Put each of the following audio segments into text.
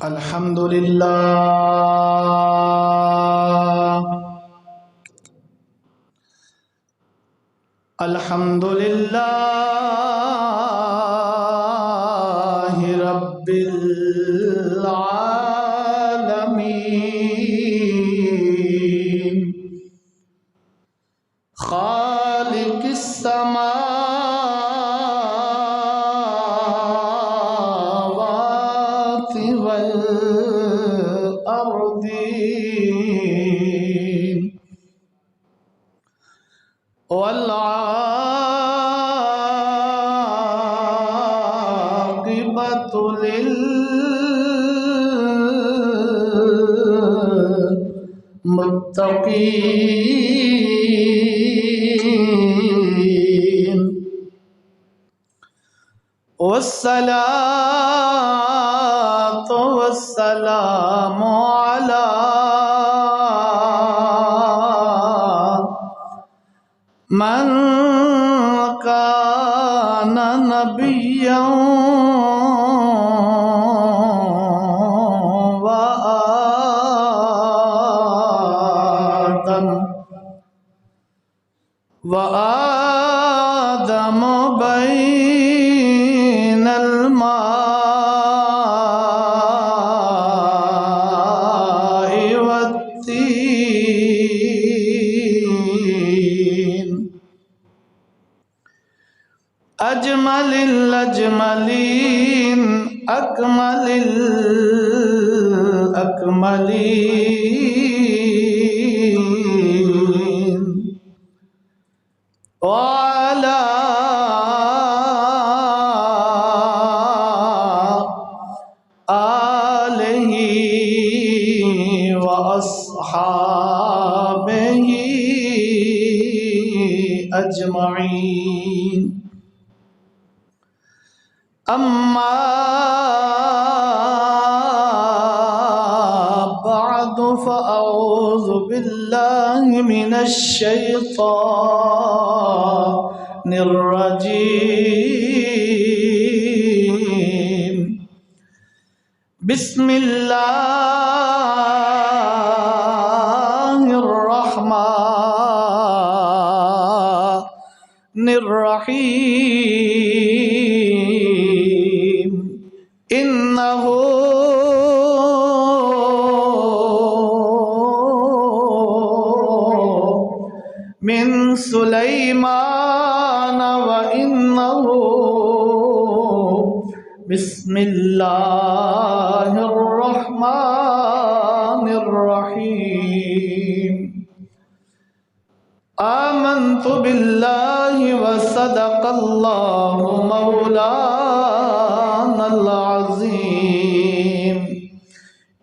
الحمد لله الحمد لله رب العالمين خالق السماوات والأرضين والعاقبة للمتقين والصلاة والسلام على من كان نبيا وآدم بين الماء والطين أجمل الأجملين أكمل الأكملين وعلى آله وأصحابه أجمعين أما بعد فأعوذ بالله من الشيطان الرجيم بسم الله الرحمن الرحيم إنه من سليمان وإنه بسم الله الرحمن الرحيم آمنت بالله وصدق الله مولانا العظيم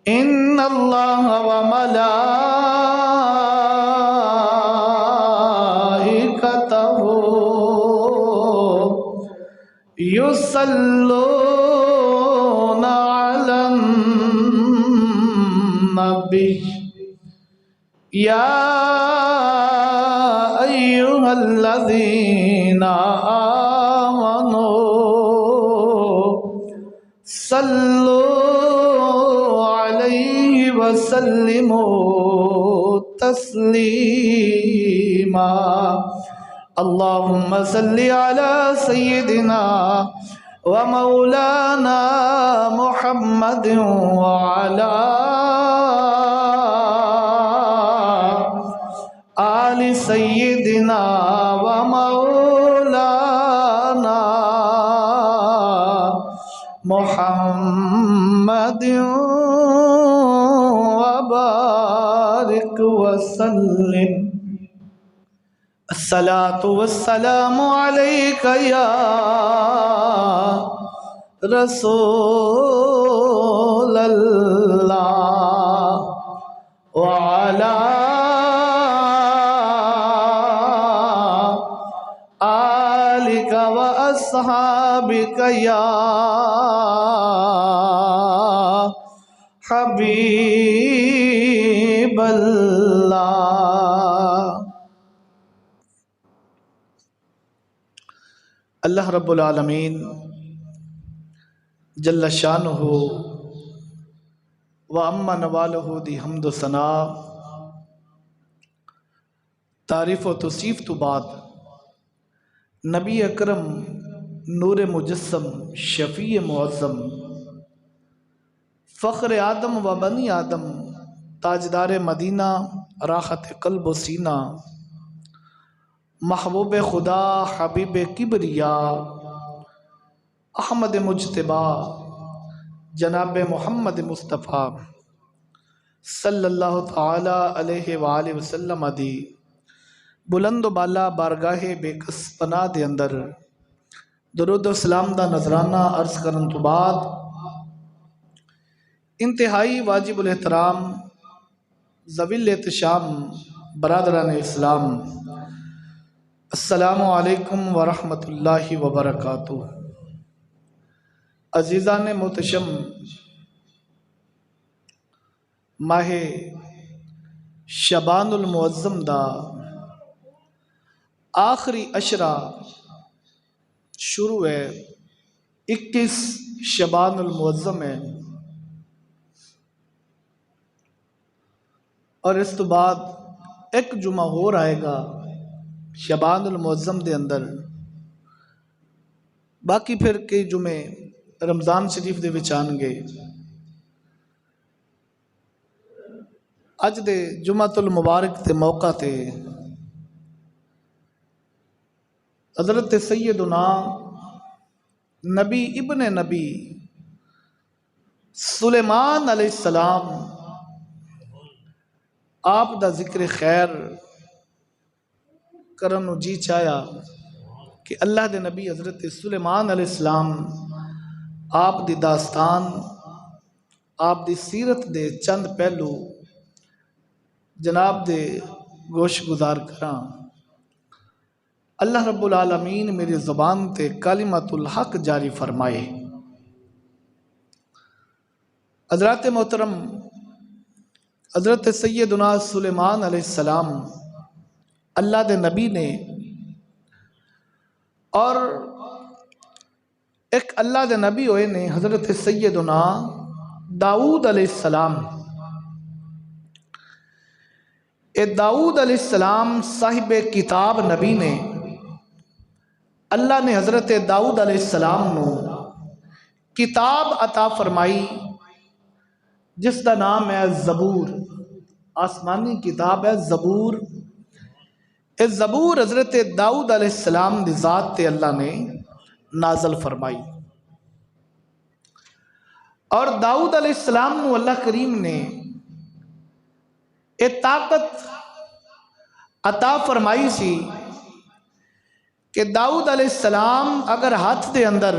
إن الله وملائكته يصلون على النبي يا أيها الذين آمنوا صلوا عليه وسلموا تسليما اللهم صل على سيدنا ومولانا محمد وعلى آل سيدنا ومولانا محمد وبارك وسلم الصلاة والسلام عليك يا رسول الله وعلى آلك وأصحابك يا حبيب الله اللہ رب العالمین جل شانہ و اما نوالہ دی حمد و ثنا تعریف و توصیف تو بعد نبی اکرم نور مجسم شفیع معظم فخر آدم و بنی آدم تاجدار مدینہ راحت قلب و سینہ محبوب خدا حبیب کبریا احمد مجتبی جناب محمد مصطفیٰ صلی اللہ تعالی علیہ وآلہ وسلم دی بلند و بالا بارگاہ بے کس پناہ دے اندر درود و سلام دا نذرانہ عرض کرن تو بعد انتہائی واجب الاحترام ذوی الاحتشام برادران اسلام السلام علیکم ورحمۃ اللہ وبرکاتہ۔ عزیزان محتشم، ماہ شعبان المعظم دا آخری عشرہ شروع ہے، 21 شعبان المعظم ہے، اور اس تو بعد ایک جمعہ اور آئے گا شعبان المعظم دے اندر، باقی پھر کئی جمعے رمضان شریف دے وچ آن گے۔ اج دے جمعۃ المبارک تے موقع تے حضرت سیدنا نبی ابن نبی سلیمان علیہ السلام آپ دا ذکر خیر کرن جی چاہیا کہ اللہ دے نبی حضرت سلیمان علیہ السلام آپ دی داستان، آپ دی سیرت دے چند پہلو جناب دے گوش گزار کراں۔ اللہ رب العالمین میری زبان تے کلمۃ الحق جاری فرمائے۔ حضرات محترم، حضرت سیدنا سلیمان علیہ السلام اللہ دے نبی نے، اور ایک اللہ دے نبی ہوئے نے حضرت سیدنا داؤد علیہ السلام۔ اے داؤد علیہ السلام صاحب کتاب نبی نے، اللہ نے حضرت داؤد علیہ السلام نو کتاب عطا فرمائی جس دا نام ہے زبور، آسمانی کتاب ہے زبور۔ اے زبور حضرت داؤد علیہ السلام دی ذات تے اللہ نے نازل فرمائی، اور داؤد علیہ السلام نو اللہ کریم نے اے طاقت عطا فرمائی سی کہ داؤد علیہ السلام اگر ہاتھ دے اندر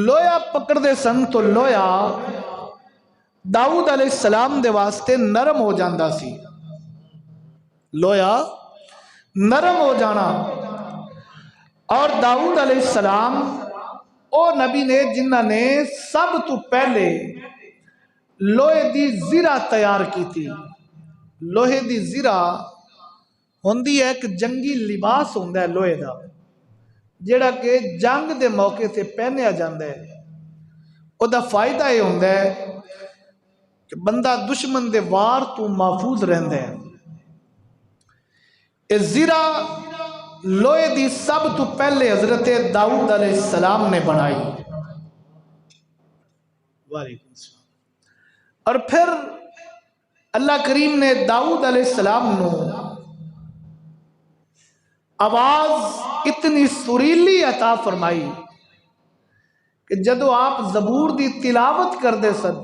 لویا پکڑ دے سن تو لویا داؤد علیہ السلام دے واسطے نرم ہو جاندہ سی، لویا نرم ہو جانا۔ اور داؤد علیہ السلام او نبی نے جنہ نے سب تو پہلے لوہے دی زرہ تیار کی تھی۔ لوہے دی زرہ ہوندی ہے ایک جنگی لباس ہوندہ ہے لوہے دا، جیڑا کہ جنگ دے موقع سے پہنیا جاندہ ہے۔ او دا فائدہ یہ ہوندہ ہے کہ بندہ دشمن دے وار تو محفوظ رہندہ ہے۔ اے زرہ لوہے دی سب تو پہلے حضرت داؤد علیہ السلام نے بنائی۔ وعلیکم السلام۔ اور پھر اللہ کریم نے داؤد علیہ السلام نو آواز اتنی سریلی عطا فرمائی کہ جدو آپ زبور دی تلاوت کر دے سن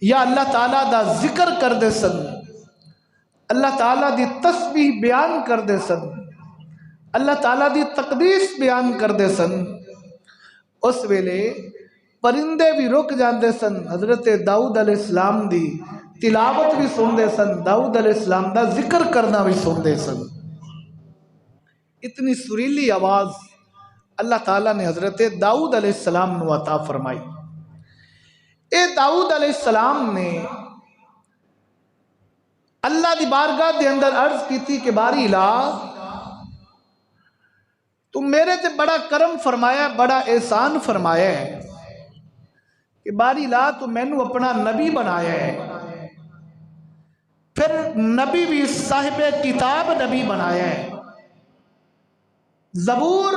یا اللہ تعالیٰ دا ذکر کر دے سن، اللہ تعالیٰ دی تسبیح بیان کر دے سن، اللہ تعالیٰ دی تقدیس بیان کر دے سن، اس ویلے پرندے بھی رک جاندے سن، حضرت داؤد علیہ السلام دی تلاوت بھی سن دے سن، داؤد علیہ السلام دا ذکر کرنا بھی سن دے سن۔ اتنی سریلی آواز اللہ تعالیٰ نے حضرت داؤد علیہ السلام نو عطا فرمائی۔ اے داؤد علیہ السلام نے اللہ دی بارگاہ دے اندر عرض کی تھی کہ باری الہ تو میرے تے بڑا کرم فرمایا، بڑا احسان فرمایا ہے کہ باری لا تو مینو اپنا نبی بنایا ہے، پھر نبی بھی صاحب کتاب نبی بنایا ہے، زبور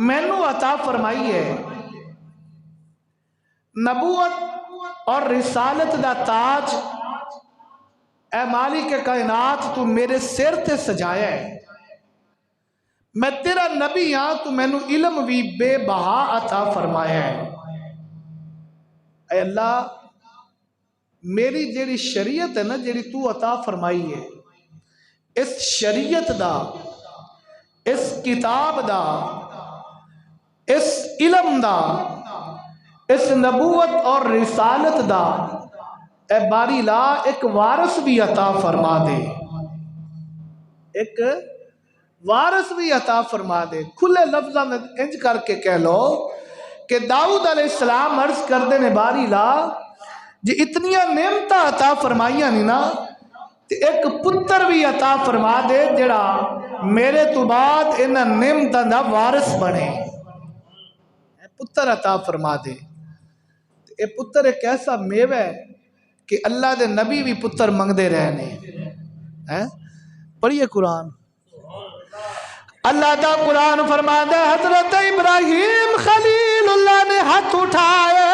مینو عطا فرمائی ہے، نبوت اور رسالت دا تاج اے مالک کائنات تو میرے سر تے سجایا ہے، میں تیرا نبی ہاں تو مینو علم بھی بے بہا عطا فرمایا ہے۔ اے اللہ میری جیڑی شریعت ہے نا، جیڑی تو عطا فرمائی ہے، اس شریعت دا، اس کتاب دا، اس علم دا، اس نبوت اور رسالت دا اے باری لا ایک وارث بھی عطا فرما دے، ایک وارث بھی عطا فرما دے۔ کھلے لفظاں میں انج کر کے کہہ لو کہ داؤد علیہ السلام عرض کردے نے باری لا جی اتنیاں نعمتاں عطا فرمائیاں نہیں نا، تے ایک پتر بھی عطا فرما دے جڑا میرے تو بعد انہاں نعمتاں دا وارث بنے، پتر عطا فرما دے۔ اے پتر ایک ایسا میوہ ہے کہ اللہ دے نبی بھی پتر منگدے رہنے، پڑھیے قرآن۔ اللہ دا قرآن فرماتا ہے حضرت ابراہیم خلیل اللہ نے ہاتھ اٹھائے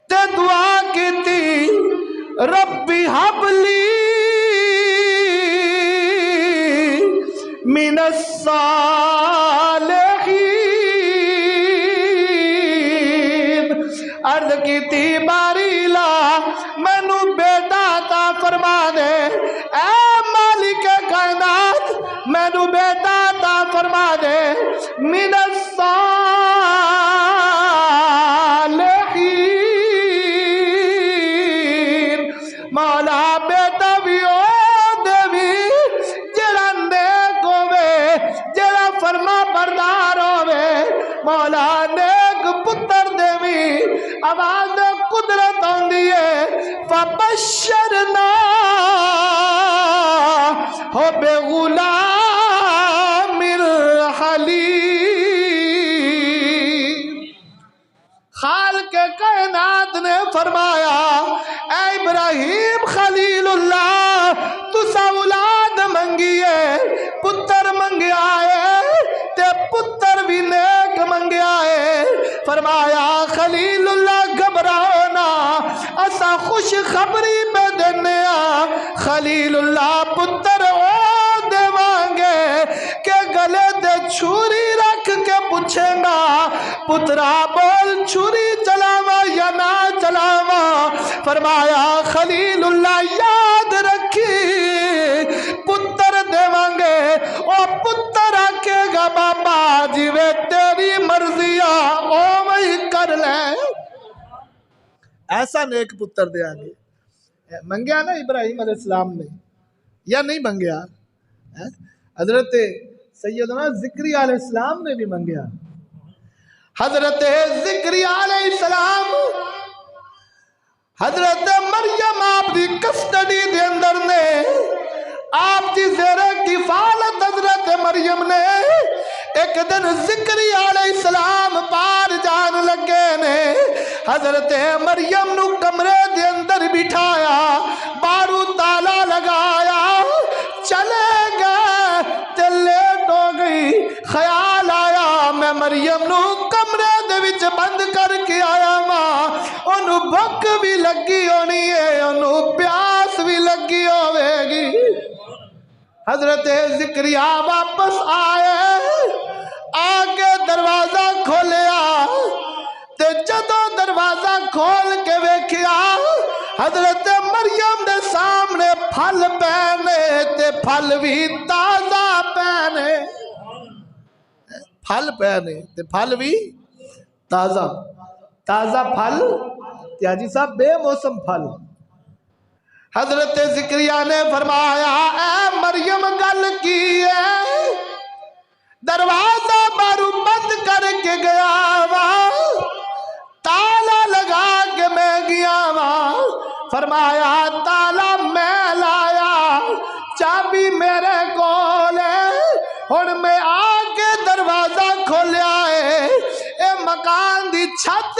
تے دعا کی تھی ربی حبلی من الصالحین، عرض کی تھی باری لا مینو بیٹا عطا فرما دے، اے مالک کائنات مینو بیٹا عطا فرما دے، من الصالحین، مولا بیٹا بھی او دے بھی جڑا نیک ہوے، جڑا فرما بردار ہوے، مولا نیک پتر دے بھی۔ آواز قدرت آندی ہے فبشرنا ہو بے غلام حلیم، خالق کائنات نے فرمایا اے ابراہیم خلیل اللہ تسا اولاد منگی ہے، پتر منگیا ہے تے پتر بھی نیک منگیا ہے، فرمایا خلیل اللہ گھبراؤ نا اسا خوش خبری پہ دینے خلیل اللہ پتر او دے وانگے کہ گلے دے چھوری رکھ کے پوچھے گا پترا بول چھوری چلاوا یا نہ چلاوا، فرمایا خلیل اللہ یاد رکھی پتر دے وانگے، او پتر آکے گا بابا جیوے تیری مرضیہ او وہی کر لے، ایسا نیک پتر دے آگے۔ منگیا نا ابراہیم علیہ السلام نے یا نہیں منگیا؟ حضرت سیدنا زکریا علیہ السلام نے بھی منگیا، حضرت زکریا علیہ السلام حضرت مریم آپ دی کسٹڈی دے اندر نے، آپ دی زیر کفالت حضرت مریم نے ایک دن زکریا علیہ السلام پار جان لگے نے، حضرت مریم نو کمرے دے اندر بٹھایا، بارو تالا لگایا، چلے گئے تے لیٹ ہو گئی، خیال آیا میں مریم نو کمرے دے وچ بند کر کے آیا ماں، انہوں بھک بھی لگی ہونی ہے، انہوں پیاس بھی لگی ہوئے گی۔ حضرت زکریا واپس آئے، آگے دروازہ کھولیا تے جدو دروازہ کھول کے ویکھیا حضرت مریم دے سامنے پھل پہنے تے پھل بھی تازہ پہنے، پھل پہنے تے پھل بھی تازہ، تازہ پھل تیاجی صاحب بے موسم پھل۔ حضرت زکریا نے فرمایا اے مریم گل کی ہے، دروازہ بارو بند کر کے گیا وا، تالا لگا کے میں گیا وا، فرمایا تالا میں لایا، چابی میرے کول ہے، ہن میں آ کے دروازہ کھولیا ہے، اے مکان دی چھت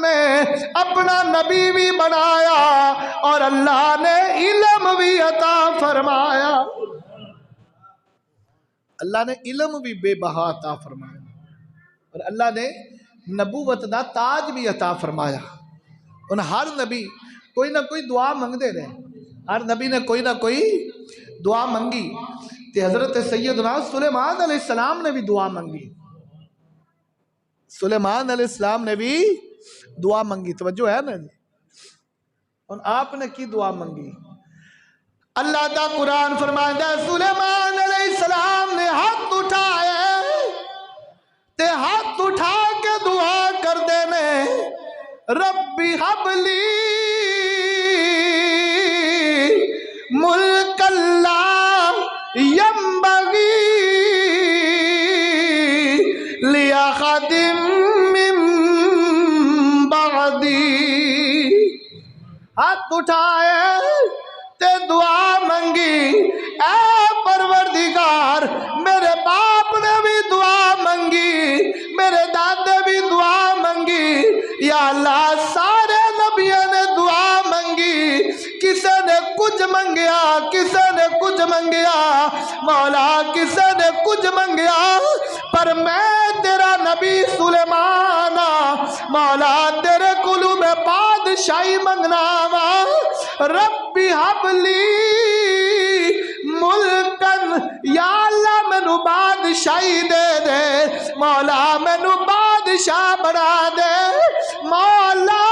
نے اپنا نبی بھی بنایا اور اللہ نے علم بھی عطا فرمایا. اللہ نے علم بھی بے بہا عطا فرمایا اور اللہ نے نبوت دا تاج بھی عطا فرمایا. ان ہر نبی کوئی نہ کوئی دعا منگتے رہے. ہر نبی نے کوئی نہ کوئی دعا منگی. تے حضرت سیدنا سلیمان علیہ السلام نے بھی دعا منگی. سلیمان علیہ السلام نے بھی دعا منگی. توجہ ہے نا جی. اور آپ نے کی دعا منگی؟ اللہ دا قرآن فرماتا ہے سلیمان علیہ السلام نے ہاتھ اٹھائے تے ہاتھ اٹھا کے دعا کر دینے ربی حبلی ملک اللہ ینبغی لأحد من بعدی. ہاتھ اٹھائے تے دعا منگی اے پروردگار میرے باپ نے بھی دعا منگی میرے دادے بھی دعا منگی یا اللہ سارے نبیوں نے دعا منگی کسے نے کچھ منگیا کسے نے کچھ منگیا مولا کسے نے کچھ منگیا پر میں تیرا نبی سلیمان مولا تیرے کلو میں بادشاہی منگنا وا ربی حبلی ملکن یا اللہ مینو بادشاہی دے دے مولا مینو بادشاہ بنا دے مولا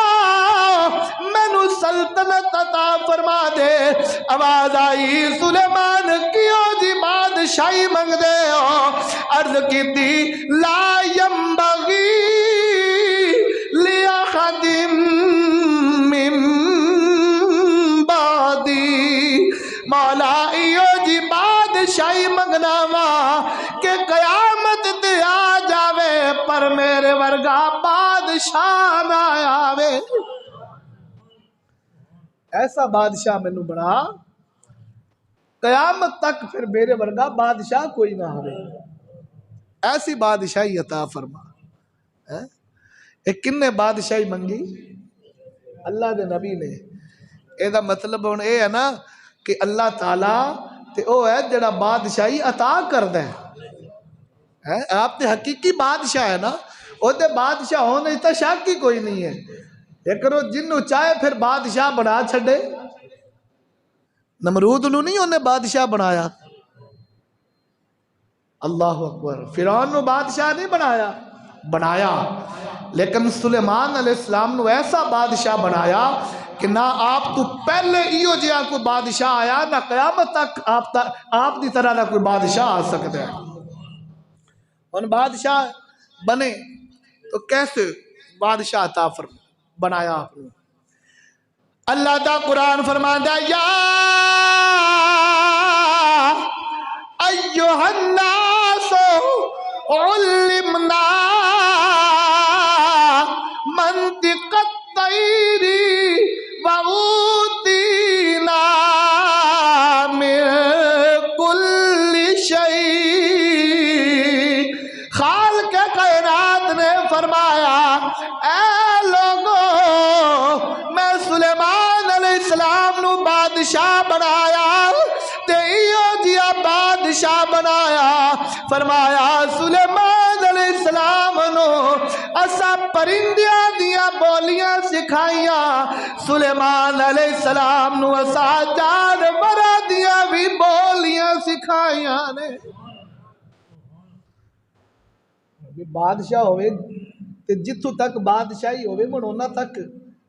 مینو سلطنت عطا فرما دے. آواز آئی سلیمان کیوں جی بادشاہی منگ دے ہو؟ عرض کی تھی لا ینبغی لأحد من بعدی. مولا ایو جی بادشاہی منگنا وا کہ قیامت تے آ جاوے پر میرے ورگا بادشاہ نہ آوے. ایسا بادشاہ مینوں بنا قیامت تک پھر میرے ورگا بادشاہ کوئی نہ ہوئے. ایسی بادشاہی عطا فرما. ایک کن نے بادشاہی منگی؟ اللہ دے نبی نے. اے دا مطلب ہن اے ہے نا کہ اللہ تعالیٰ تے او ہے جڑا بادشاہی عطا کردا ہے. آپ تے حقیقی بادشاہ ہے نا. او تے بادشاہ ہونے تے شک ہی کوئی نہیں ہے لیکن وہ جنوں چاہے پھر بادشاہ بنا چھڑے. نمرود نو نہیں انہیں بادشاہ بنایا. اللہ اکبر. فرعون نو بادشاہ نہیں بنایا لیکن سلیمان علیہ السلام نو ایسا بادشاہ بنایا کہ نہ آپ تو پہلے ایو جہاں کوئی بادشاہ آیا نہ قیامت تک آپ دی طرح نہ کوئی بادشاہ آ سکتا ہے. ان بادشاہ بنے تو کیسے بادشاہ عطا بنایا آپ نے؟ اللہ دا قرآن فرماتا ہے یا ایھا الناس علمنا منطق الطیر وأوتینا من کل شیء. خالق کائنات نے فرمایا اے لوگوں میں سلیمان علیہ السلام نو بادشاہ بنایا تے ایو جیا بادشاہ بنایا. فرمایا سلیمان علیہ السلام نو اسا پرندیاں دیا بولیاں سکھائیاں سلیمان علیہ السلام نو اسا جانوراں دیا بھی بولیاں سکھائیاں نے. بادشاہ ہوئے تے جتھوں تک بادشاہی ہوئے منونا تک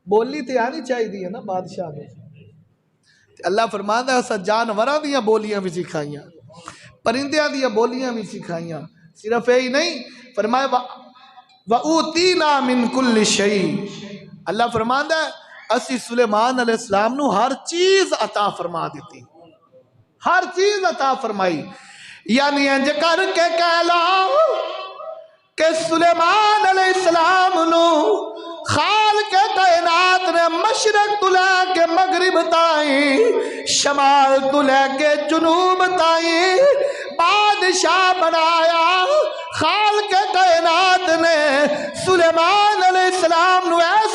بولی تے آنی چاہی دی ہے نا بادشاہ میں. اللہ فرماتا ہے اسا جانوراں دیا بولیاں بھی سکھائیاں پرندیاں دیا بولیاں بھی سکھائیاں. صرف یہی نہیں فرمایا وَأُوتِينَا مِن كُلِّ شَيْءٍ. اللہ فرماتا ہے اسی سلیمان علیہ السلام نو ہر چیز عطا فرما دیتی. ہر چیز عطا فرمائی. یعنی انج کر کے کہہ لو کہ سلیمان علیہ السلام نو خالق کائنات نے مشرق تو لے کے مغرب تائیں شمال تو لے کے جنوب تائیں بادشاہ بنایا. خالق کائنات نے سلیمان علیہ السلام نو ایسا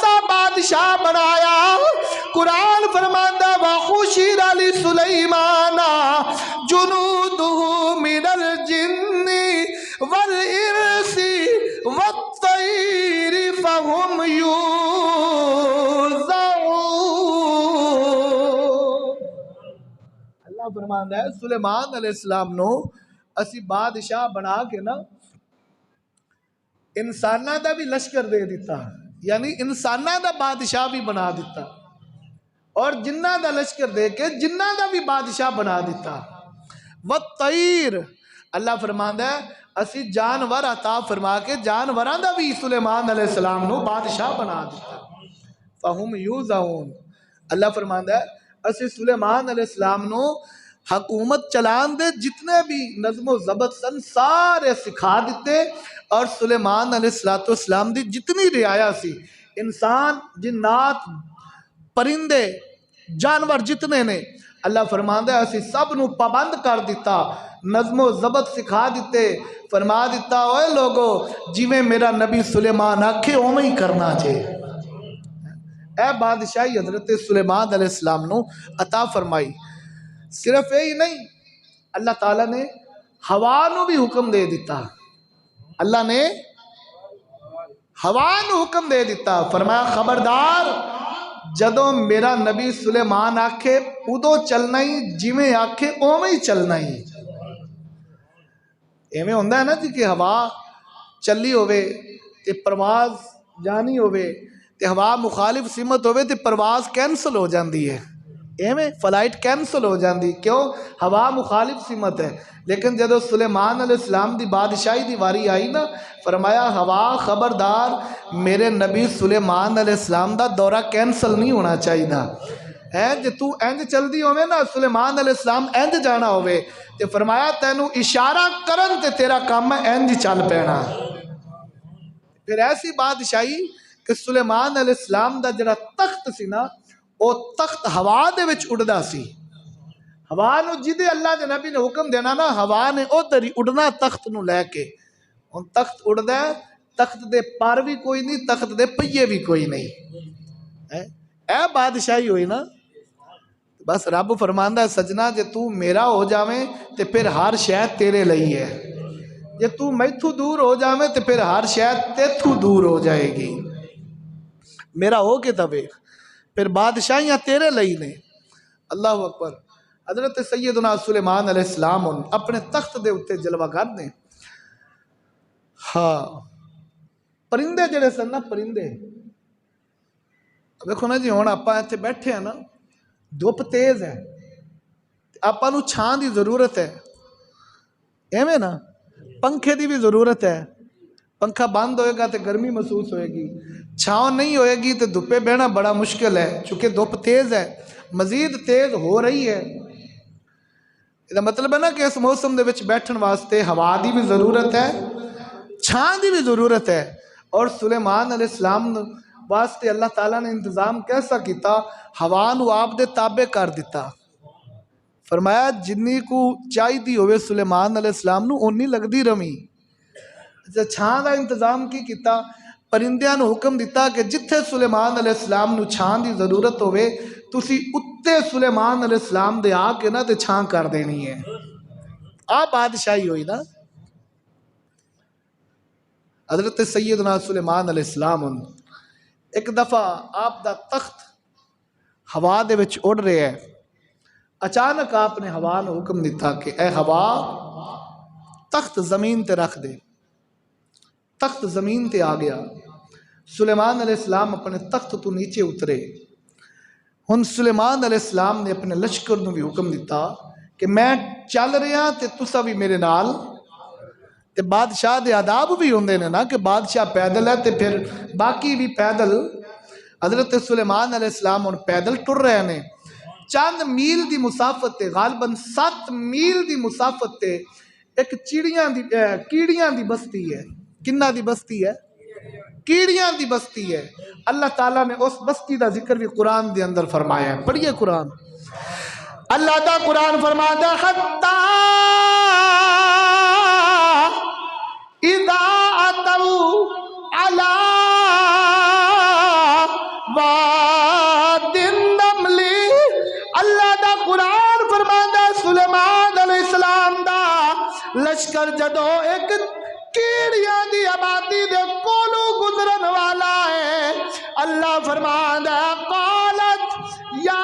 فرماندا ہے سلیمان علیہ السلام نو اسی بادشاہ بنا کے نا انساناں دا بھی لشکر دے دیتا، یعنی انساناں دا بادشاہ بھی بنا دیتا، اور جنہ دا لشکر دے کے جنہ دا بھی بادشاہ بنا دیتا۔ والطیر، اللہ فرماندا ہے اسی جانور عطا فرما کے جانوراں دا بھی سلیمان علیہ السلام نو بادشاہ بنا دیتا۔ فہم یوزعون، اللہ فرماندا ہے اسی سلیمان علیہ السلام نو حکومت چلان دے جتنے بھی نظم و ضبط سن سارے سکھا دیتے، اور سلیمان علیہ السلام دی جتنی رعایا سی، انسان، جنات، پرندے، جانور جتنے نے، اللہ فرماندا ہے اسی سب نو پابند کر دیتا، نظم و ضبط سکھا دیتے، فرما دیتا اوے لوگو جویں میرا نبی سلیمان آکھے اوویں ہی کرنا چاہیے۔ اے بادشاہی حضرت سلیمان علیہ السلام نو عطا فرمائی۔ صرف یہی نہیں، اللہ تعالیٰ نے ہوا نو بھی حکم دے دیتا، اللہ نے ہوا نو حکم دے دیتا، فرمایا خبردار جدوں میرا نبی سلیمان آکھے ادو چلنا ہی، جویں آکھے اوویں ہی چلنا ہی۔ ایویں ہوندا ہے نا جی کہ ہوا چلی ہوئے تے پرواز جانی ہوئے تے ہوا مخالف سمت ہوئے تے پرواز کینسل ہو جاندی ہے، ایویں فلائٹ کینسل ہو جاندی، کیوں؟ ہوا مخالف سمت ہے۔ لیکن جدو سلیمان علیہ السلام دی بادشاہی دی واری آئی نا، فرمایا ہوا خبردار میرے نبی سلیمان علیہ السلام دا دورہ کینسل نہیں ہونا چاہیے نا، جے تو انج چل دی ہوئے نا، سلیمان علیہ السلام انج جانا ہوئے تے فرمایا تینوں اشارہ کرن تے تیرا کام ہے انج چل پینا۔ پھر ایسی بادشاہی کہ سلیمان علیہ السلام دا جڑا تخت سی نا، او تخت ہوا دے وچ اڑدا سی، ہوا نو جدے اللہ دے نبی نے حکم دینا نا، ہوا نے ادھر ہی اڑنا تخت نو لے کے۔ ہن تخت اڑدا ہے، تخت دے پر بھی کوئی نہیں، تخت دے پہیے بھی کوئی نہیں، اے بادشاہی ہوئی نا۔ بس رب فرماندا ہے سجنا جے تو میرا ہو جاویں تے پھر ہر شے تیرے لئی ہے، جے تو میتھوں دور ہو جاویں تے پھر ہر شے تیتھوں دور ہو جائے گی۔ میرا ہو کے تے پھر بادشاہیاں تیرے لئی نے۔ اللہ اکبر۔ حضرت سیدنا سلیمان علیہ السلام اپنے تخت دے اتے جلوہ گر نے۔ ہاں پرندے جڑے سن نا، پرندے دیکھو نا جی، ہن آپاں ایتھے بیٹھے ہیں نا، دھوپ تیز ہے، آپاں نو چھاں دی ضرورت ہے، ایویں نا پنکھے دی بھی ضرورت ہے، پنکھا بند ہوئے گا تو گرمی محسوس ہوئے گی، چھاؤں نہیں ہوئے گی تو دھوپے بہنا بڑا مشکل ہے، چونکہ دھوپ تیز ہے، مزید تیز ہو رہی ہے۔ یہ مطلب ہے نا کہ اس موسم دے وچ بیٹھن واسطے ہوا دی بھی ضرورت ہے، چھاں دی بھی ضرورت ہے، اور سلیمان علیہ السلام واسطے اللہ تعالیٰ نے انتظام کیسا کیتا، ہوا نو آپ دے تابع کر دیتا، فرمایا جنی کو چاہی دی ہوئے سلیمان علیہ السلام نو اونی لگ دی رمی۔ چھاں دا انتظام کی کیتا، پرندیاں نو حکم دیتا کہ جتھے سلیمان علیہ السلام نو چھاں دی ضرورت ہوئے تسی اتے سلیمان علیہ السلام دے آ کے نا تے چھاں کر دینی ہے۔ آپ بادشاہی ہوئی نا۔ حضرت سیدنا سلیمان علیہ السلام ایک دفعہ آپ دا تخت ہوا دے وچ اڑ رہے ہے، اچانک آپ نے ہوا نے حکم دیتا کہ اے ہوا تخت زمین تے رکھ دے۔ تخت زمین تے آ گیا، سلیمان علیہ السلام اپنے تخت تو نیچے اترے۔ ہن سلیمان علیہ السلام نے اپنے لشکر نو بھی حکم دیتا کہ میں چل رہا تے تسا بھی میرے نال، تے بادشاہ دے آداب بھی ہوندے نے نا کہ بادشاہ پیدل ہے تے پھر باقی بھی پیدل۔ حضرت سلیمان علیہ السلام ہن پیدل ٹر رہے نے، چند میل دی مسافت تے، غالباً 7 میل دی مسافت تے ایک کیڑیاں دی بستی ہے۔ کنہ دی بستی ہے؟ کیڑیاں دی بستی ہے۔ اللہ تعالیٰ نے اس بستی دا ذکر بھی قرآن دے اندر فرمایا ہے، پڑھیے قرآن۔ اللہ دا قرآن فرماتا حتی اذا اتوا علی واد النمل، اللہ دا قرآن فرماتا سلیمان علیہ السلام دا لشکر جدو ایک کیڑیاں دی آبادی دے کولو گزرن والا ہے، اللہ فرماتا قالت یا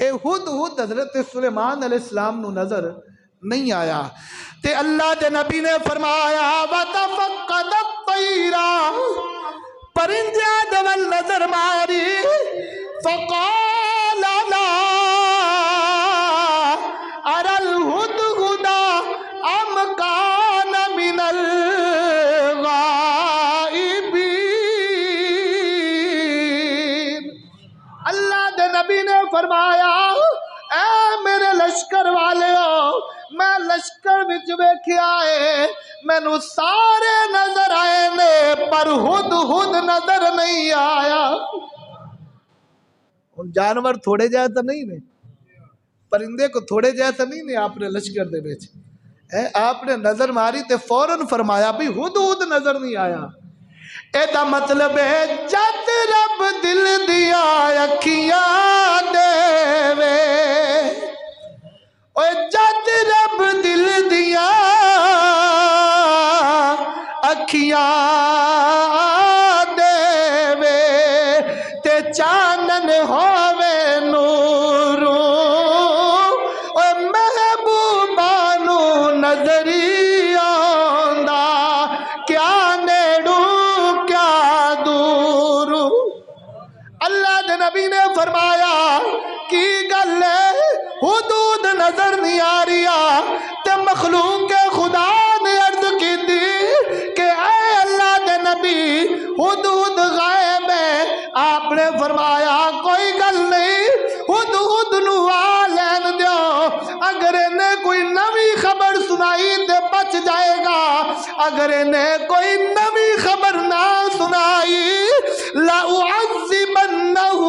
اے ہد ہد حضرت سلیمان علیہ السلام نو نظر نہیں آیا تے اللہ دے نبی نے فرمایا وَتَفَقَّدَ الطَّيْرَ پرندیاں دے ول نظر ماری فقال لا ارى الهدهد ام كان من الغائبين اللہ دے نبی نے فرمایا اے میرے لشکر والے میں لشکر وچ ویکھیا ہے مینوں سارے نظر آئے نے پر ہد ہد نظر نہیں آیا جانور تھوڑے جیسا نہیں نے پرندے کو تھوڑے جیسا نہیں نے آپ نے لشکر دے بیچ آپ نے نظر ماری تے فوراً فرمایا بھی ہد ہد نظر نہیں آیا اے دا مطلب ہے جد رب دل دیا اکھیاں دے وے اوے جد رب دل دیا اکھیاں دے وے تے چانن ہووے نورو اوے محبوبانو نظری آندا کیا نیڑو کیا دورو اللہ دے نبی نے فرمایا کی گل ہے حدود نظر نہیں آ رہی تے مخلوق خدا نے عرض کی تھی کہ اے اللہ دے نبی حدود غائب ہے آپ نے فرمایا کوئی گل نہیں حدود نو آ لین دیو اگر انہیں کوئی نوی خبر سنائی تے بچ جائے گا اگر انہیں کوئی نوی خبر نہ سنائی لَأُعَذِّبَنَّهُ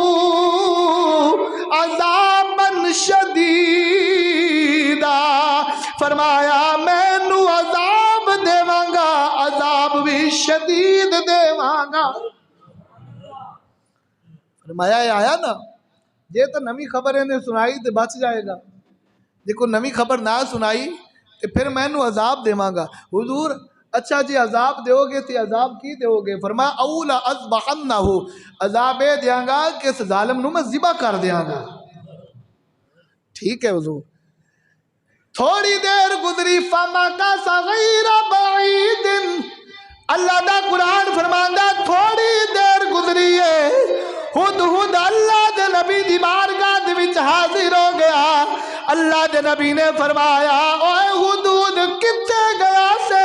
عَذَابًا شَدِيدًا فرمایا میں نو عذاب دیواں گا عذاب بھی شدید دیواں گا فرمایا یہ آیا نا یہ تو نمی خبر انہیں سنائی تو بچ جائے گا جے کوئی نمی خبر نہ سنائی تو پھر میں نو عذاب دیواں گا حضور اچھا جی عذاب دیو گے تو عذاب کی دیو گے فرمایا اولا اذبحنہ عذاب دیاں گا کہ اس ظالم نو میں ذبح کر دیاں گا ٹھیک ہے حضور تھوڑی دیر گزری فَمَكَثَ غَيْرَ بَعِيدٍ اللہ دا قرآن فرماندا تھوڑی دیر گزری ہے ہد ہد اللہ دے نبی دی بارگاہ دے وچ حاضر ہو گیا اللہ دے نبی نے فرمایا اوے ہد ہد کتے گیا سے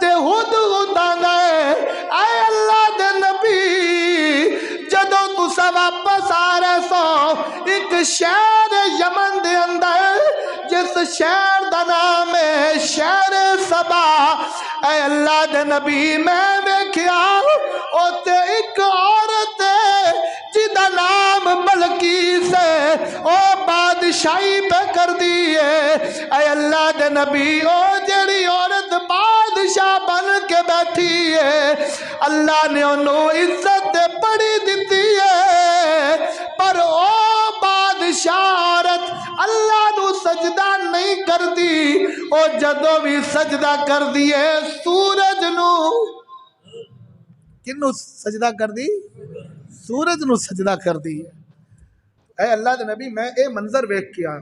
تے ہد ہد آندا ہے اے اللہ دے نبی جدوں تسا واپس آ رہے سو ایک شہر یمن دے اندر جس شہر دا نام ہے شہر سبا اے اللہ دے نبی میں ویکھیا اوتے ایک عورت ہے جدا نام بلقیس ہے او بادشاہی پہ کر دی ہے اے اللہ دے نبی او جڑی عورت بادشاہ بن کے بیٹھی ہے اللہ نے انہوں عزت بڑی دیتی ہے پر او بادشاہ عورت اللہ نو سجدہ نہیں کر دی او جدو بھی سجدہ کر دیے سورج نو کنو سجدہ کر دی سورج نو سجدہ کر دی اے اللہ دے نبی میں اے منظر ویکھ کے آیا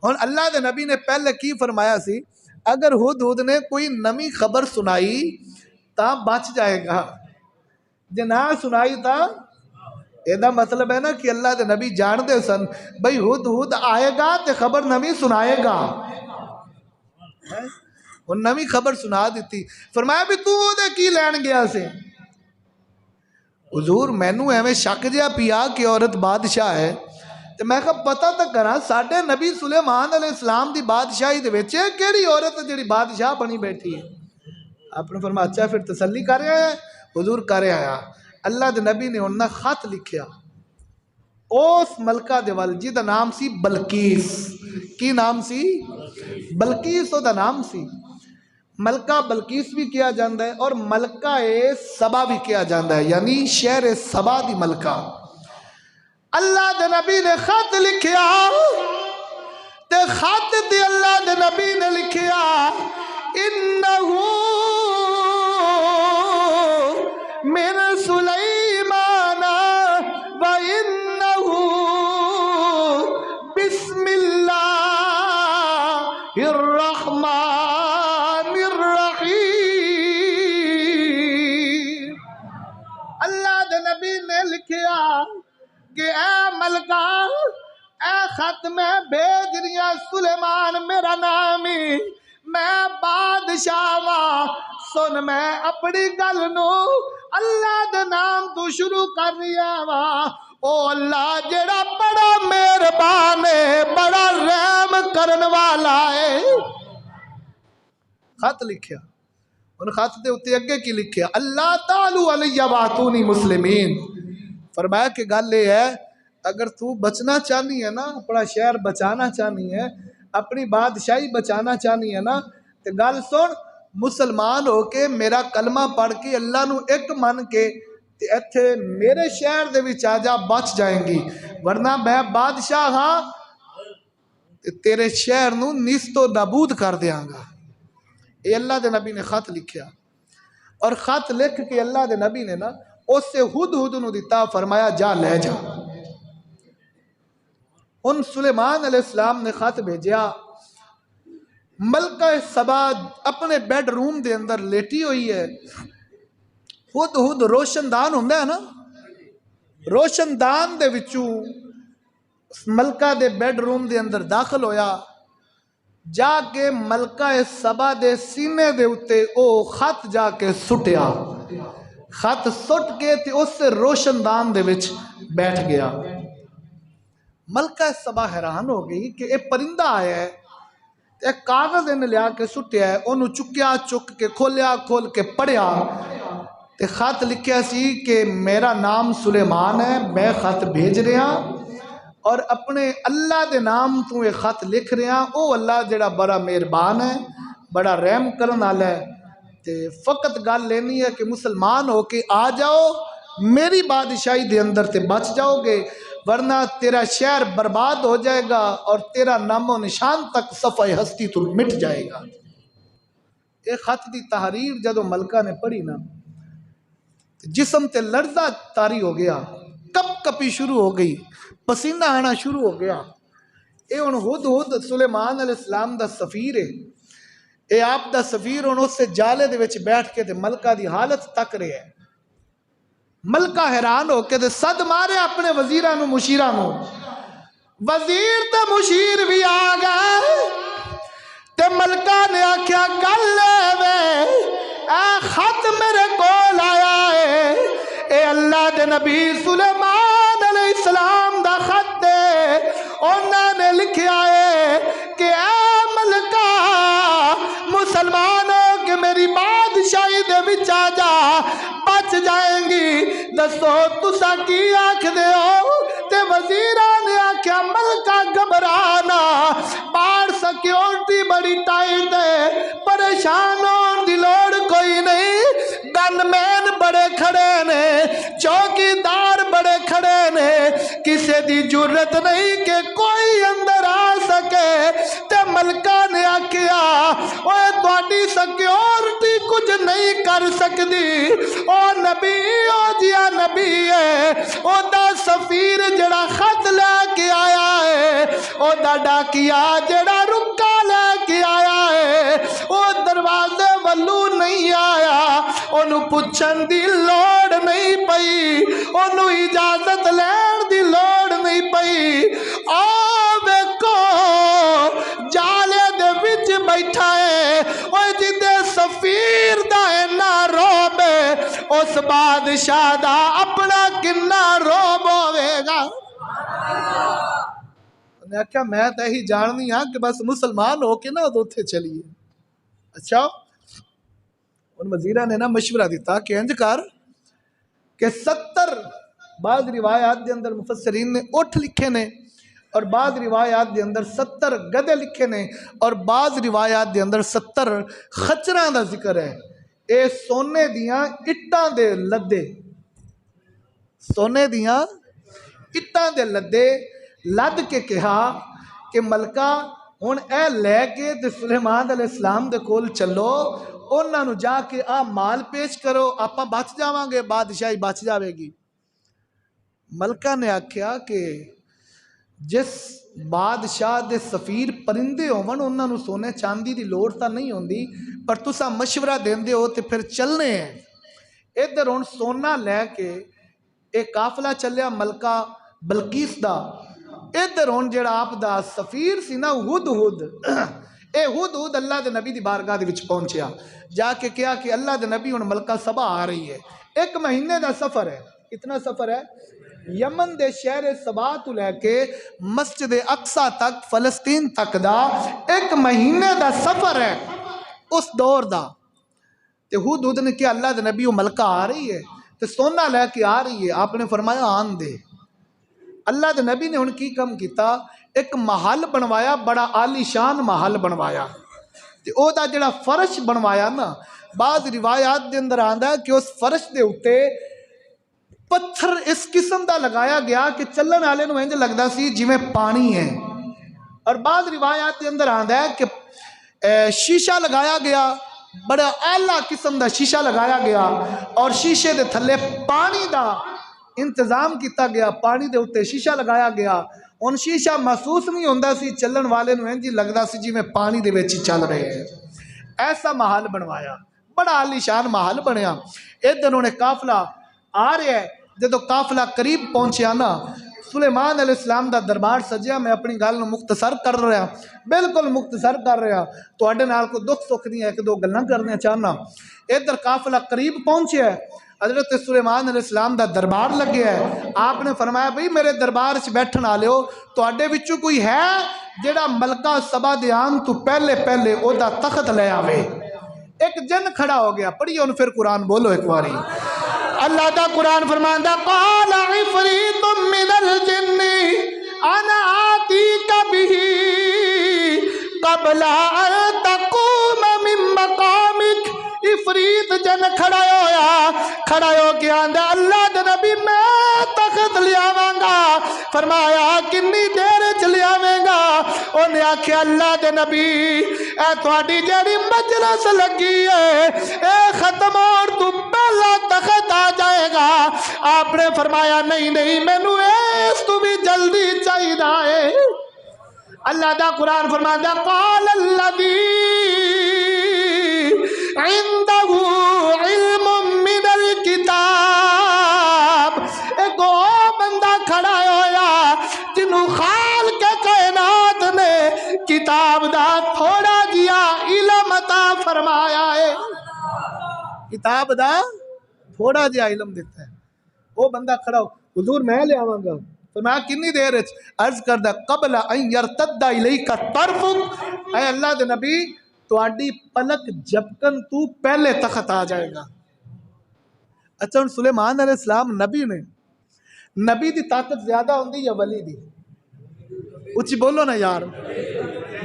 اور اللہ دے نبی نے پہلے کی فرمایا سی اگر ہد ہد نے کوئی نمی خبر سنائی تا بچ جائے گا جے نہ سنائی تا ایدہ مطلب ہے نا کہ اللہ دے نبی جان دے سن بھئی ہد ہد آئے گا تے خبر نمی سنائے گا اور نمی خبر سنا دیتی فرمایا بھی تو دے کی لین گیا سے حضور مینو ایویں شک جیا پیا کہ عورت بادشاہ ہے تو میں کہا پتہ تک کرا ساڈے نبی سلیمان علیہ السلام دی بادشاہی دے وچ کیڑی عورت جڑی بادشاہ بنی بیٹھی ہے آپ نے فرمایا اچھا پھر تسلی کر رہے ہیں حضور کر آیا اللہ دے نبی نے انہاں خط لکھیا اس ملکہ دے ول جدا نام سی بلقیس کی نام سی بلقیس دا نام سی ملکہ بلقیس بھی کیا جاندہ ہے اور ملکہ سبا بھی کیا جاندہ ہے یعنی شہر سبا دی ملکہ اللہ دے نبی نے خط لکھیا تے خط دی اللہ دے نبی نے لکھیا انہو من سلیمان و انہو بسم الرحمن الرحیم۔ اللہ دے نبی نے لکھیا کہ اے ملکہ اے خط میں بھیج رہا سلیمان میرا نام ہی، میں بادشاہ واں، سن میں اپنی گل نو اللہ دے نام تو شروع کر رہا واں۔ او اللہ جڑا بڑا مہربان ہے، بڑا رحم کرن والا ہے۔ خط لکھیا، ان خط دے اتے اگے کی لکھیا، اللہ تعالی علیہ واتونی مسلمین۔ فرمایا کہ گل یہ ہے اگر تو بچنا چاہنی ہے نا، اپنا شہر بچانا چاہنی ہے، اپنی بادشاہی بچانا چاہنی ہے نا، تو گل سن، مسلمان ہو کے میرا کلمہ پڑھ کے اللہ نو ایک من کے تے ایتھے میرے شہر دے وچ آ جا، بچ جائیں گی، ورنہ میں بادشاہ ہاں تے تیرے شہر نو نیست و نابود کر دیاں گا۔ یہ اللہ دے نبی نے خط لکھیا، اور خط لکھ کے اللہ دے نبی نے نا اس سے ہدہد نو دیتا، فرمایا جا لے جا۔ ان سلیمان علیہ السلام نے خط بھیجیا، ملکہ سبا اپنے بیڈ روم دے اندر لیٹی ہوئی ہے، ہدہد روشن دان ہوندا ہے نا، روشن دان دے وچوں ملکہ دے بیڈ روم دے اندر داخل ہویا، جا کے ملکہ سبا دے سینے دے اتے او خط جا کے سٹیا، خط سٹ کے تے اس سے روشن دان دے وچ بیٹھ گیا۔ ملکہ سبا حیران ہو گئی کہ اے پرندہ آیا ہے، ایک کاغذ نے لیا کے سٹیا ہے، انہوں چکیا، چک کے کھولیا، کھول کے پڑھیا تے خط لکھیا سی کہ میرا نام سلیمان ہے، میں خط بھیج رہا اور اپنے اللہ دے نام تو یہ خط لکھ رہا، او اللہ جڑا بڑا مہربان ہے، بڑا رحم کرن والا ہے، تے فقط گل لینی ہے کہ مسلمان ہو کے آ جاؤ میری بادشاہی دے اندر تے بچ جاؤ گے، ورنہ تیرا شہر برباد ہو جائے گا اور تیرا نام و نشان تک صفحہ ہستی تو مٹ جائے گا۔ یہ خط دی تحریر جدو ملکہ نے پڑھی نا، جسم تے لرزہ طاری ہو گیا، کپ کپی شروع ہو گئی، پسینہ آنا شروع ہو گیا۔ اے ان ہدہد سلیمان علیہ السلام دا سفیر ہے، اے آپ دا سفیر ان اس سے جالے دے وچ بیٹھ کے تے ملکہ دی حالت تک رہے ہیں۔ ملکہ حیران ہو کے تے صد مارے اپنے وزیرانو مشیرانو، وزیر تے مشیر بھی آ گئے تے ملکہ نے آکھیا گل وے اے خط میرے کول آیا ہے، اے اللہ دے نبی سلیمان علیہ السلام دا خط ہے، انہوں نے لکھیا ہے کہ اے ملکہ مسلمانوں کہ میری بادشاہی دے وچ آ جا، بچ جائیں گی۔ دسو تسا کی آکھ دے ہو؟ تے وزیران نے آکھیا ملکہ گھبرانا، باہر سیکیورٹی بڑی ٹائٹ ہے، پریشان ہون دی لوڑ کوئی نہیں، گن مین بڑے کھڑے نے، چوکی دار بڑے کھڑے نے، کسے دی جرت نہیں کہ کوئی اندر آ سکے۔ تے ملکہ نے آکھیا اوے تواڈی سیکیورٹی کچھ نہیں کر سکدی، او نبی او جیا نبی ہے، او دا سفیر جڑا خط لے کے آیا ہے، او دا ڈاکیا جڑا رکا لے کے آیا ہے، او دروازے والو نہیں آیا، انہوں پوچھن دی لوڑ نہیں پئی، انہوں اجازت لین دی لوڑ نہیں پئی۔ ویکھو جالے دے وچ بیٹھا ہے، او جدے سفیر دا اینا روب ہے، اس بادشاہ دا اپنا کنا روب ہوئے گا۔ انہوں نے کہا میں تے ہی جاننی ہاں کہ بس مسلمان ہو کے نا تو تھے چلیے۔ اچھا ان وزیرہ نے نا مشورہ دیتا کہ انج کر کہ 70 بعض روایات دے اندر مفسرین نے اٹھ لکھے نے، اور بعض روایات دے اندر 70 گدے لکھے نے، اور بعض روایات دے اندر 70 خچراں دا ذکر ہے۔ اے سونے دیاں اٹاں دے لدے، سونے دیاں اٹاں دے لدے لد کے کہا کہ ملکہ ہن اے لے کے تے سلیمان علیہ السلام دے کول چلو، انہاں نو جا کے آ مال پیش کرو، آپا بچ جاواں گے، بادشاہی بچ جاوے گی۔ ملکہ نے آکھیا کہ جس بادشاہ دے سفیر پرندے ہون انہاں نوں سونے چاندی دی لوڑ تا نہیں ہوندی، پر تساں مشورہ دیندے ہو تے پھر چلنے ہیں۔ ادھر ہن سونا لے کے ایک قافلہ چلیا ملکہ بلقیس دا، ادھر ہن جڑا آپ دا سفیر سی نا ہدہد، اے ہدہد اللہ دے نبی دی بارگاہ دے وچ پہنچیا، جا کے کہا کہ اللہ دے نبی ہن ملکہ سبا آ رہی ہے، 1 مہینے دا سفر ہے۔ کتنا سفر ہے؟ یمن دے شہر سبا تو لے کے مسجد اقصی تک، فلسطین تک دا 1 مہینے دا سفر ہے اس دور دا۔ تے ہدہد نے کہا اللہ دے نبی وہ ملکہ آ رہی ہے تے سونا لے کے آ رہی ہے، آپ نے فرمایا آن دے۔ اللہ دے نبی نے ان کی کم کیتا، ایک محل بنوایا، بڑا عالی شان محل بنوایا، تے او دا جڑا فرش بنوایا نا، بعض روایات دے اندر آندا ہے کہ اس فرش دے اتے پتھر اس قسم دا لگایا گیا کہ چلن والے نوں انج لگدا سی جویں پانی ہے، اور بعض روایات دے اندر آندا ہے کہ شیشہ لگایا گیا، بڑا اعلیٰ قسم دا شیشہ لگایا گیا، اور شیشے دے تھلے پانی دا انتظام کیتا گیا، پانی دے اتے شیشہ لگایا گیا، ان شیشہ محسوس نہیں ہوندا سی، چلن والے نوں انج لگدا سی جویں پانی دے وچ چل رہے ہیں۔ ایسا محل بنوایا، بڑا عالی شان محل بنیا۔ ادھر انہوں نے قافلہ آ رہا ہے، جدو قافلہ قریب پہنچیا نا، سلیمان علیہ السلام دا دربار سجیا۔ میں اپنی گل مختصر کر رہا، بالکل مختصر کر رہا، تواڈے نال کوئی دکھ سکھ نہیں ہے، 1-2 گلاں کرنے چاہنا۔ ادھر قافلہ قریب پہنچیا ہے، حضرت سلیمان علیہ السلام دا دربار لگیا ہے۔ آپ نے فرمایا بھئی میرے دربار چ بیٹھن والےو، تواڈے وچوں کوئی ہے جڑا ملکہ سبا دے آن تو پہلے پہلے او دا تخت لے آوے؟ ایک جن کھڑا ہو گیا، پڑھیے ان پھر قرآن بولو ایک باری۔ اللہ دا قرآن فرماندا قال عفریت من الجن انا آتیک بہ قبل ان تقوم من مقامک۔ عفریت جن کھڑا ہو کے آندا اللہ دے نبی میں تخت لیاواں گا۔ فرمایا کنی دیر چ لیاویں گا؟ انہیں آکھیا اللہ دے نبی اے تہاڈی جیڑی مجلس لگی ہے اے ختم اور تو پہلا تخت آ جائے گا۔ آپ نے فرمایا نہیں مینوں اس تو بھی جلدی چاہیدا ہے۔ اللہ دا قرآن فرماندا قال الذی عندہ علم من الکتاب۔ ایک بندہ کھڑا ہویا جنہوں خال کے کائنات نے کتاب دا تھوڑا جیا علم عطا فرمایا ہے، کتاب دا تھوڑا جیا علم دیتا ہے۔ وہ بندہ کھڑا ہو، حضور میں لے آواں گا۔ فرمایا کنی دیر ہے؟ عرض کردہ قبل ان یرتد الیک طرفک، اے اللہ دے نبی تواڈی پلک جھپکن تو پہلے تخت آ جائے گا۔ اچھا ہن سلیمان علیہ السلام نبی نے، نبی دی طاقت زیادہ ہوندی یا ولی دی؟ اچھی بولو نا یار،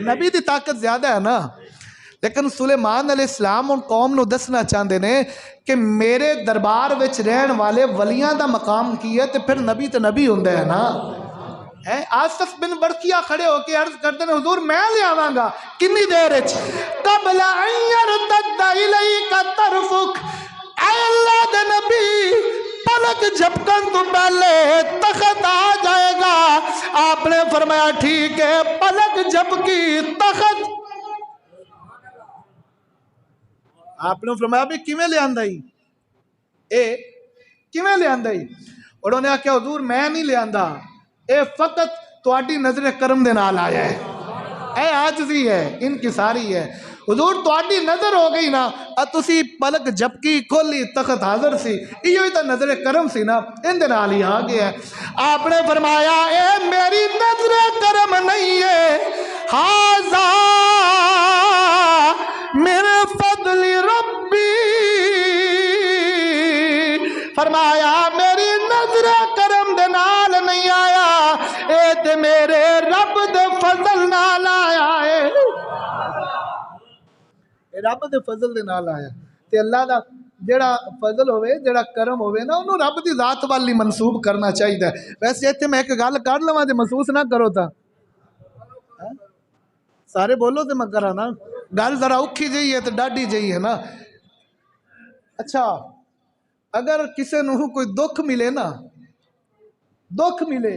نبی دی طاقت زیادہ ہے نا، لیکن سلیمان علیہ السلام ان قوم نو دسنا چاہتے ہیں کہ میرے دربار وچ رہن والے ولیاں دا مقام کی ہے، تے پھر نبی تے نبی ہوندے ہے نا۔ آصف بن برقیہ کھڑے ہو کے عرض کرتے ہیں حضور میں لے آواں گا، کنی دیر ہے؟ قبل ان یرتد الیک طرفک، اے اللہ دے نبی پلک جھپکن تو پہلے تخت آ جائے گا۔ آپ نے فرمایا ٹھیک ہے، پلک جھپکی تخت۔ آپ نے فرمایا بھی کیویں لے آندا ہی؟ کیویں لے آندا ہی؟ انہوں نے کہا حضور میں نہیں لے آندا، اے فقط تواڈی نظر کرم دے نال آیا ہے، اے عاجزی ہے، انکساری ہے۔ حضور تواڈی نظر ہو گئی نا، تسی پلک جھپکی کھولی تخت حاضر سی، ایہی تے نظر کرم سی نا، ان دے نال ہی آ گیا ہے۔ آپ نے فرمایا اے میری نظر کرم نہیں ہے، ھذا من فضل ربی۔ فرمایا میری نظر کرم دے نال نہیں آیا، اے تے میرے رب دے فضل نال آیا ہے، رب دے فضل دے نال آیا۔ تے اللہ دا جڑا فضل ہوئے، جڑا کرم ہوئے نا، انہوں رب دی ذات والی منسوب کرنا چاہیے۔ ویسے ایتھے میں ایک گل کر لواں تے محسوس نہ کرو تا، سارے بولو تے میں کراں نا، گل ذرا اوکھی جئی ہے تے ڈاڈی جئی ہے نا۔ اچھا اگر کسے نوں کوئی دکھ ملے نا، دکھ ملے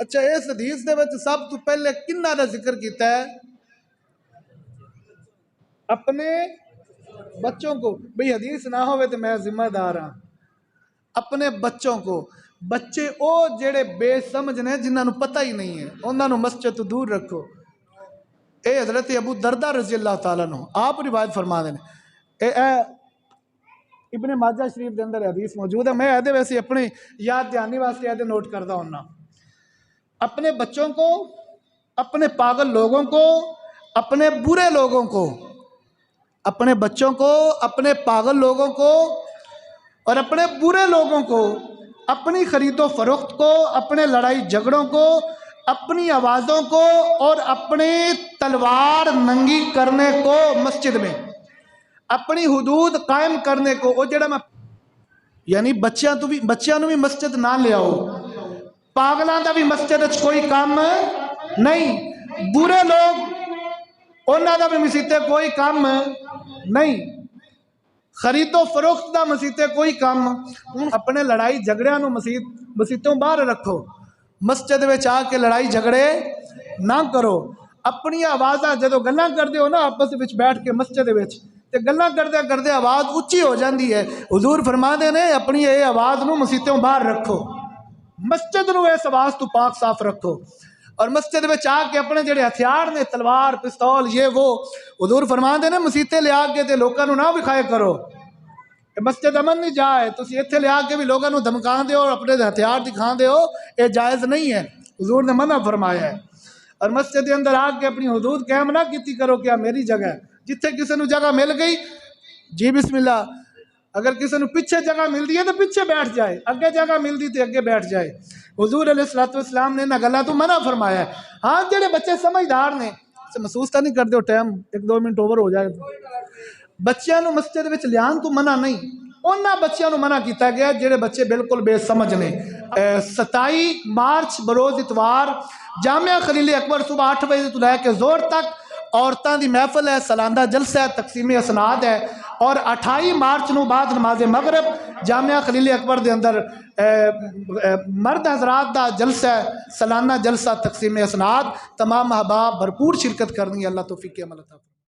اچھا اس حدیث دے وچ سب تو پہلے کنہاں دا ذکر کیتا ہے؟ اپنے بچوں کو. بھئی حدیث نہ ہوئے تو میں ذمہ دار ہاں. اپنے بچوں کو. بچے او جڑے بے سمجھ نے جنہاں نو پتہ ہی نہیں ہے انہاں نو مسجد تو دور رکھو. اے حضرت ابو دردہ رضی اللہ تعالیٰ عنہ آپ روایت فرما دے اے ابن ماجہ شریف دے اندر حدیث موجود ہے. میں ایدے ویسے اپنے یاد دہانی واسطے ایدے نوٹ کردہ ہونا. اپنے بچوں کو، اپنے پاگل لوگوں کو، اپنے برے لوگوں کو، اپنے بچوں کو، اپنے پاگل لوگوں کو اور اپنے برے لوگوں کو، اپنی خرید و فروخت کو، اپنے لڑائی جھگڑوں کو، اپنی آوازوں کو اور اپنے تلوار ننگی کرنے کو مسجد میں، اپنی حدود قائم کرنے کو. وہ جڑا میں یعنی بچیاں نو بھی مسجد نہ لے آؤ. پاگلاں دا بھی مسجد وچ کوئی کام نہیں. برے لوگ انہاں دا بھی مسیتے کوئی کام نہیں. خرید و فروخت دا مسیتے کوئی کام. اپنے لڑائی جھگڑیاں نو مسیتوں باہر رکھو. مسجد وچ آ کے لڑائی جھگڑے نہ کرو. اپنی آوازاں جدو گلاں کردے ہو نا آپس وچ بیٹھ کے مسجد وچ تے گلاں کردے کردے آواز اچھی ہو جاندی ہے. حضور فرما دے نے اپنی یہ آواز نو مسیتوں باہر رکھو. مسجد نو اس آواز تو پاک صاف رکھو. اور مسجد میں آ کے اپنے جڑے ہتھیار نے تلوار پستول یہ وہ حضور فرما دے نے مسیتے لے آ کے تے لوکاں نو نہ وکھائے کرو. مسجد امن نہیں جائے تسی ایتھے لے آ کے بھی لوگاں نو دھمکان دیو اور اپنے ہتھیار دکھان دیو. یہ جائز نہیں ہے. حضور نے منع فرمایا ہے. اور مسجد کے اندر آ کے اپنی حدود قائم نہ کیتی کرو کہ میری جگہ ہے. جتھے کسی نو جگہ مل گئی جی بسم اللہ. اگر کسی نو پیچھے جگہ ملتی ہے تو پیچھے بیٹھ جائے, اگے جگہ ملتی تو اگے بیٹھ جائے. حضور علیہ الصلوۃ والسلام نے نہ گلا تو منع فرمایا ہے. ہاں جڑے بچے سمجھدار نے محسوس تو نہیں کرتے ہو ٹائم 1-2 منٹ اوور ہو جائے بچیاں نو مسجد وچ لیان تو منع نہیں. انہاں بچیاں نو منع کیتا گیا جڑے بچے بالکل بے سمجھ نے. 27 مارچ بروز اتوار جامعہ خلیل اکبر صبح 8 بجے تو لے کے زور تک عورتاں دی محفل ہے, سالانہ جلسہ ہے, تقسیم اسناد ہے. اور 28 مارچ نو بعد نماز مغرب جامعہ خلیل اکبر دے اندر مرد حضرات دا جلسہ ہے, سالانہ جلسہ تقسیم اسناد. تمام احباب بھرپور شرکت کرنی ہے. اللہ توفیق عمل عطا فرمائے.